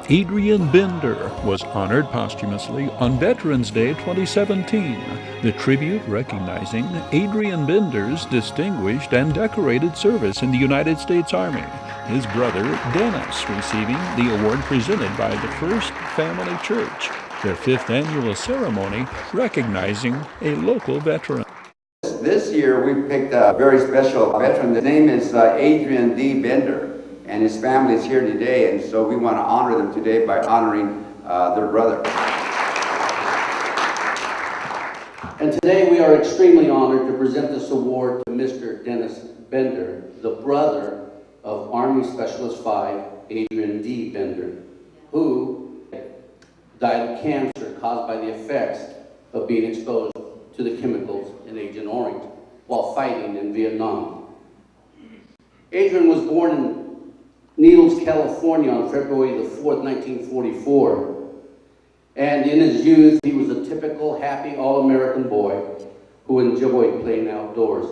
Adrian Bender was honored posthumously on Veterans Day 2017. The tribute recognizing Adrian Bender's distinguished and decorated service in the United States Army. His brother, Dennis, receiving the award presented by the First Family Church, their 5th annual ceremony recognizing a local veteran. This year we picked a very special veteran. His name is Adrian D. Bender. And his family is here today, and so we want to honor them today by honoring their brother. And today we are extremely honored to present this award to Mr. Dennis Bender, the brother of Army Specialist 5 Adrian D. Bender, who died of cancer caused by the effects of being exposed to the chemicals in Agent Orange while fighting in Vietnam. Adrian was born in Needles, California on February the 4th, 1944. And in his youth, he was a typical happy all-American boy who enjoyed playing outdoors.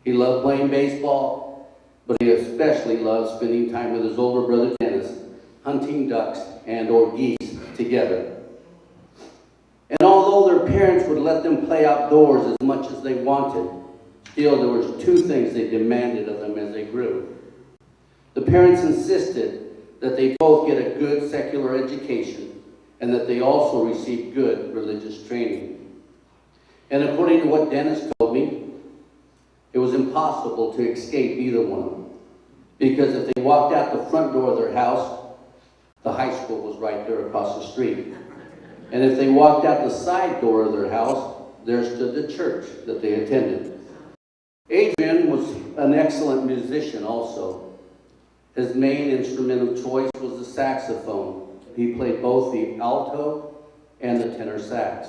He loved playing baseball, but he especially loved spending time with his older brother Dennis, hunting ducks and or geese together. And although their parents would let them play outdoors as much as they wanted, still there was 2 things they demanded of them as they grew. The parents insisted that they both get a good secular education and that they also receive good religious training. And according to what Dennis told me, it was impossible to escape either one of them, because if they walked out the front door of their house, the high school was right there across the street. And if they walked out the side door of their house, there stood the church that they attended. Adrian was an excellent musician also. His main instrument of choice was the saxophone. He played both the alto and the tenor sax.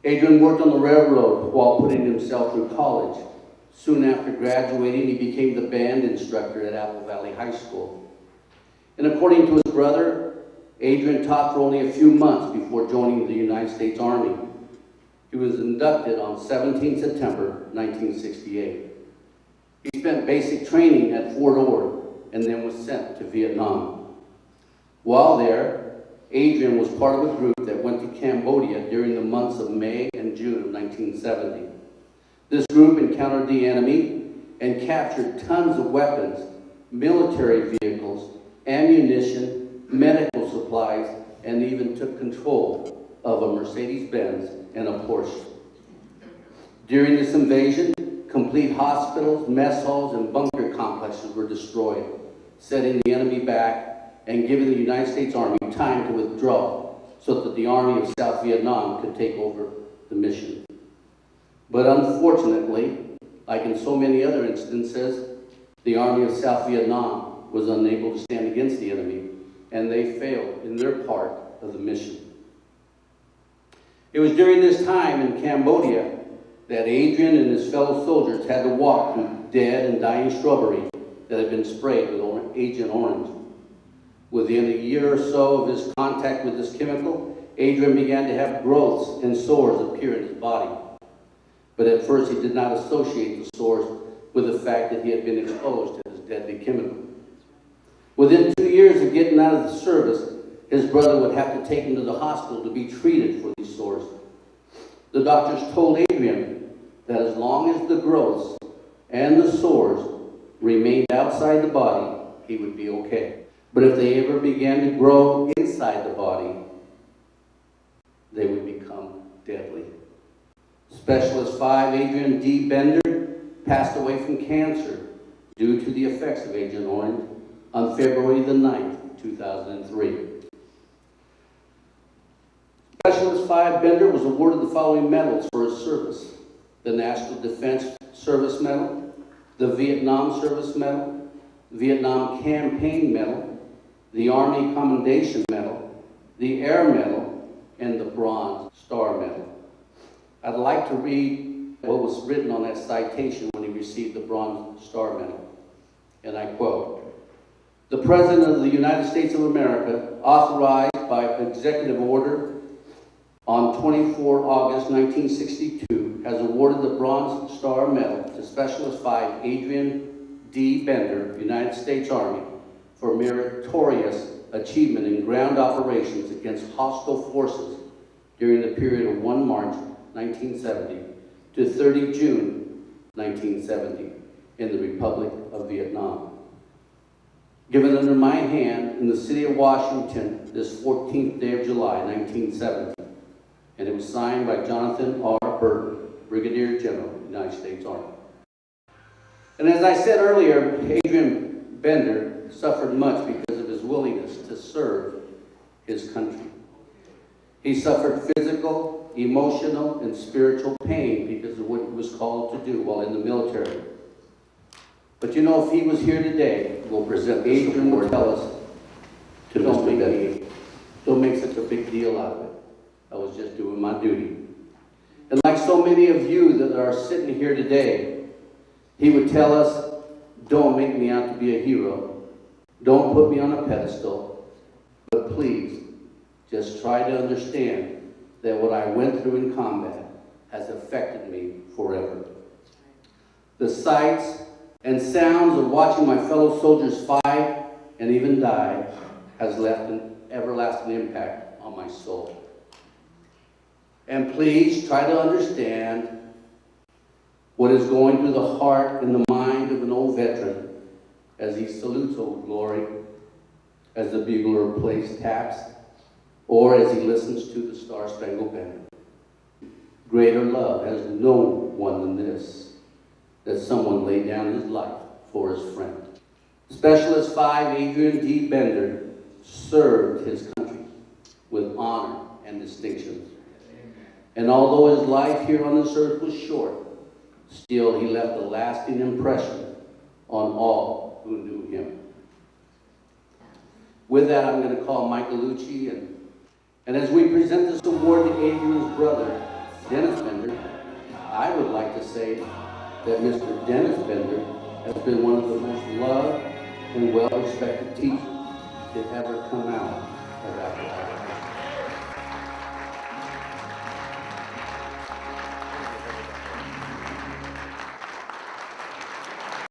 Adrian worked on the railroad while putting himself through college. Soon after graduating, he became the band instructor at Apple Valley High School. And according to his brother, Adrian taught for only a few months before joining the United States Army. He was inducted on 17 September 1968. He spent basic training at Fort Ord and then was sent to Vietnam. While there, Adrian was part of a group that went to Cambodia during the months of May and June of 1970. This group encountered the enemy and captured tons of weapons, military vehicles, ammunition, medical supplies, and even took control of a Mercedes-Benz and a Porsche. During this invasion, complete hospitals, mess halls, and bunker complexes were destroyed, setting the enemy back and giving the United States Army time to withdraw so that the Army of South Vietnam could take over the mission. But unfortunately, like in so many other instances, the Army of South Vietnam was unable to stand against the enemy, and they failed in their part of the mission. It was during this time in Cambodia that Adrian and his fellow soldiers had to walk through dead and dying shrubbery that had been sprayed with Agent Orange. Within a year or so of his contact with this chemical, Adrian began to have growths and sores appear in his body. But at first he did not associate the sores with the fact that he had been exposed to this deadly chemical. Within 2 years of getting out of the service, his brother would have to take him to the hospital to be treated for these sores. The doctors told Adrian that as long as the growths and the sores remained outside the body, he would be okay. But if they ever began to grow inside the body, they would become deadly. Specialist 5 Adrian D. Bender passed away from cancer due to the effects of Agent Orange on February the 9th, 2003. Specialist 5 Bender was awarded the following medals for his service: the National Defense Service Medal, the Vietnam Service Medal, Vietnam Campaign Medal, the Army Commendation Medal, the Air Medal, and the Bronze Star Medal. I'd like to read what was written on that citation when he received the Bronze Star Medal. And I quote, "The President of the United States of America, authorized by executive order on 24 August 1962, has awarded the Bronze Star Medal to Specialist 5 Adrian D. Bender, United States Army, for meritorious achievement in ground operations against hostile forces during the period of 1 March 1970 to 30 June 1970 in the Republic of Vietnam. Given under my hand in the city of Washington this 14th day of July 1970, and it was signed by Jonathan R. Burton, Brigadier General, United States Army. And as I said earlier, Adrian Bender suffered much because of his willingness to serve his country. He suffered physical, emotional, and spiritual pain because of what he was called to do while in the military. But you know, if he was here today, we'll present Adrian will tell us to Mr. Bender. Don't make such a big deal out of it. I was just doing my duty. And like so many of you that are sitting here today, he would tell us, don't make me out to be a hero. Don't put me on a pedestal. But please, just try to understand that what I went through in combat has affected me forever. The sights and sounds of watching my fellow soldiers fight and even die has left an everlasting impact on my soul. And please try to understand what is going through the heart and the mind of an old veteran as he salutes Old Glory, as the bugler plays taps, or as he listens to the Star-Spangled Banner. Greater love has no one than this, that someone laid down his life for his friend. Specialist 5 Adrian D. Bender served his country with honor and distinction. And although his life here on this earth was short, still he left a lasting impression on all who knew him. With that, I'm going to call Mike Lucci, and as we present this award to Adrian's brother, Dennis Bender, I would like to say that Mr. Dennis Bender has been one of the most loved and well-respected teachers to ever come out of Appalachia.